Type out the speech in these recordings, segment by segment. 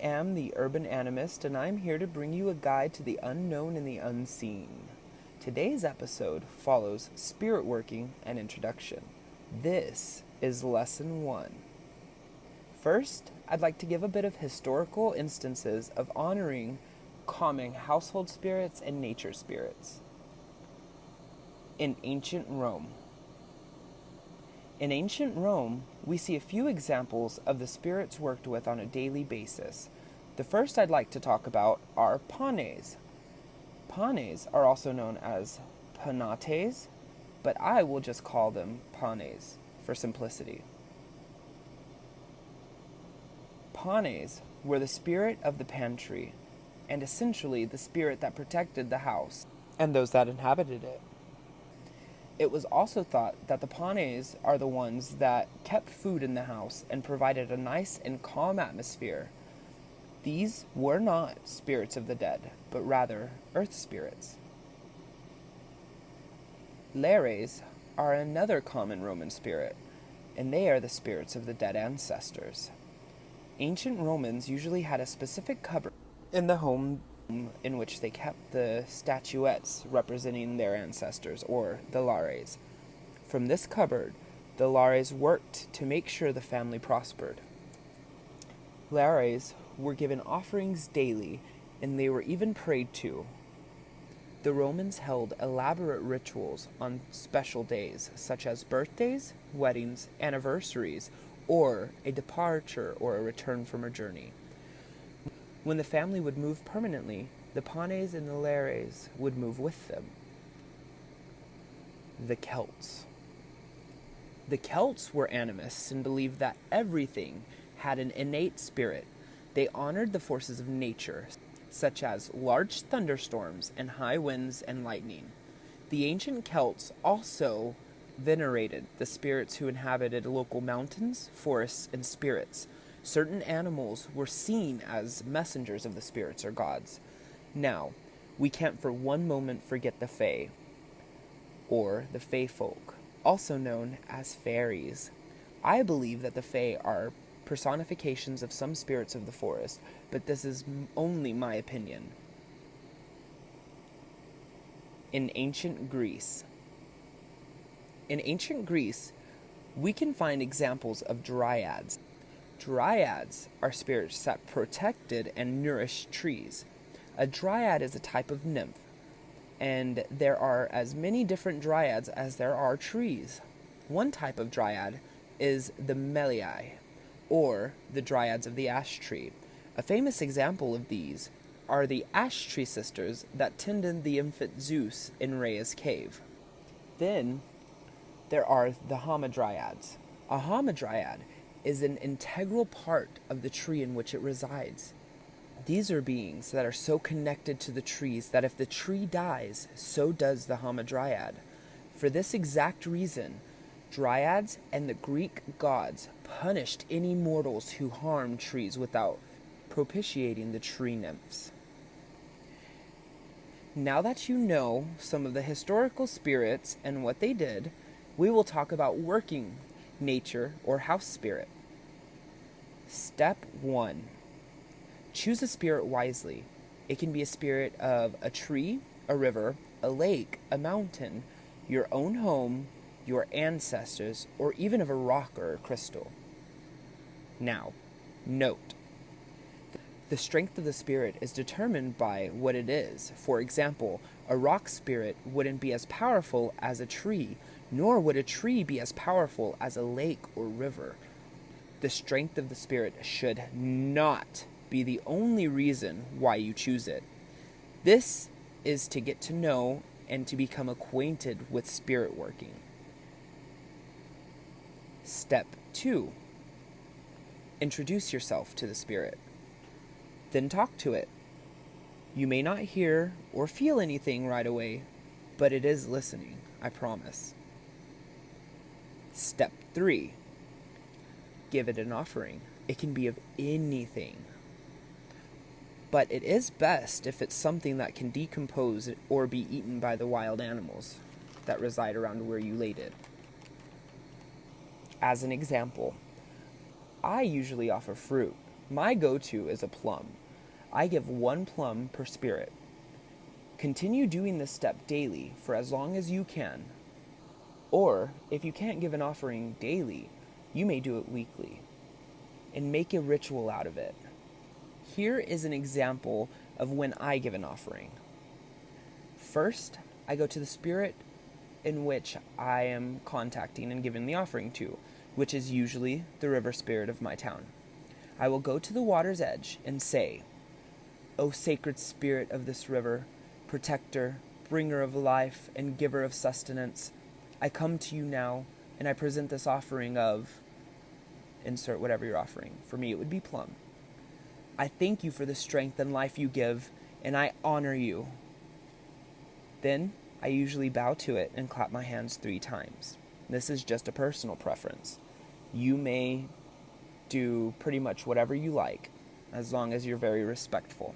am the Urban Animist, and I'm here to bring you a guide to the unknown and the unseen. Today's episode follows spirit working and introduction. This is Lesson 1. First, I'd like to give a bit of historical instances of honoring common household spirits and nature spirits. In ancient Rome. In ancient Rome, we see a few examples of the spirits worked with on a daily basis. The first I'd like to talk about are panes. Panes are also known as penates, but I will just call them panes for simplicity. Panes were the spirit of the pantry, and essentially the spirit that protected the house and those that inhabited it. It was also thought that the panes are the ones that kept food in the house and provided a nice and calm atmosphere. These were not spirits of the dead, but rather earth spirits. Lares are another common Roman spirit, and they are the spirits of the dead ancestors. Ancient Romans usually had a specific cupboard in the home in which they kept the statuettes representing their ancestors, or the lares. From this cupboard, the lares worked to make sure the family prospered. Lares were given offerings daily, and they were even prayed to. The Romans held elaborate rituals on special days, such as birthdays, weddings, anniversaries, or a departure or a return from a journey. When the family would move permanently, the panes and the lares would move with them. The Celts. The Celts were animists and believed that everything had an innate spirit. They honored the forces of nature, such as large thunderstorms and high winds and lightning. The ancient Celts also venerated the spirits who inhabited local mountains, forests, and spirits. Certain animals were seen as messengers of the spirits or gods. Now, we can't for one moment forget the Fae, or the Fae folk, also known as fairies. I believe that the Fae are personifications of some spirits of the forest, but this is only my opinion. In ancient Greece. In ancient Greece, we can find examples of dryads. Dryads are spirits that protected and nourished trees. A dryad is a type of nymph, and there are as many different dryads as there are trees. One type of dryad is the Meliae, or the dryads of the ash tree. A famous example of these are the ash tree sisters that tended the infant Zeus in Rhea's cave. Then there are the hamadryads. A hamadryad is an integral part of the tree in which it resides. These are beings that are so connected to the trees that if the tree dies, so does the hamadryad. For this exact reason, dryads and the Greek gods punished any mortals who harmed trees without propitiating the tree nymphs. Now that you know some of the historical spirits and what they did, we will talk about working nature or house spirit. Step 1. Choose a spirit wisely. It can be a spirit of a tree, a river, a lake, a mountain, your own home, your ancestors, or even of a rock or a crystal. Now, note. The strength of the spirit is determined by what it is. For example, a rock spirit wouldn't be as powerful as a tree, nor would a tree be as powerful as a lake or river. The strength of the spirit should not be the only reason why you choose it. This is to get to know and to become acquainted with spirit working. Step 2. Introduce yourself to the spirit. Then talk to it. You may not hear or feel anything right away, but it is listening, I promise. Step 3. Give it an offering. It can be of anything. But it is best if it's something that can decompose or be eaten by the wild animals that reside around where you laid it. As an example, I usually offer fruit, My go-to is a plum. I give 1 plum per spirit. Continue doing this step daily for as long as you can. Or, if you can't give an offering daily, you may do it weekly. And make a ritual out of it. Here is an example of when I give an offering. First, I go to the spirit in which I am contacting and giving the offering to, which is usually the river spirit of my town. I will go to the water's edge and say, "O sacred spirit of this river, protector, bringer of life, and giver of sustenance, I come to you now, and I present this offering of," insert whatever you're offering. For me, it would be plum. "I thank you for the strength and life you give, and I honor you." Then, I usually bow to it and clap my hands 3 times. This is just a personal preference. You may do pretty much whatever you like, as long as you're very respectful.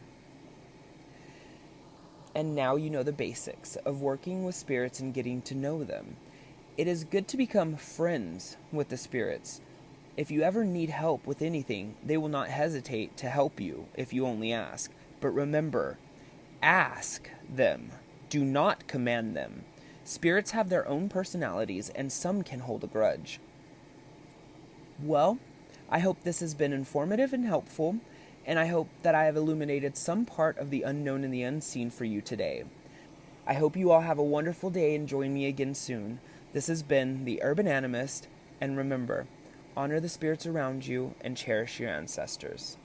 And now you know the basics of working with spirits and getting to know them. It is good to become friends with the spirits. If you ever need help with anything, they will not hesitate to help you if you only ask. But remember, ask them. Do not command them. Spirits have their own personalities, and some can hold a grudge. Well, I hope this has been informative and helpful, and I hope that I have illuminated some part of the unknown and the unseen for you today. I hope you all have a wonderful day and join me again soon. This has been the Urban Animist, and remember, honor the spirits around you and cherish your ancestors.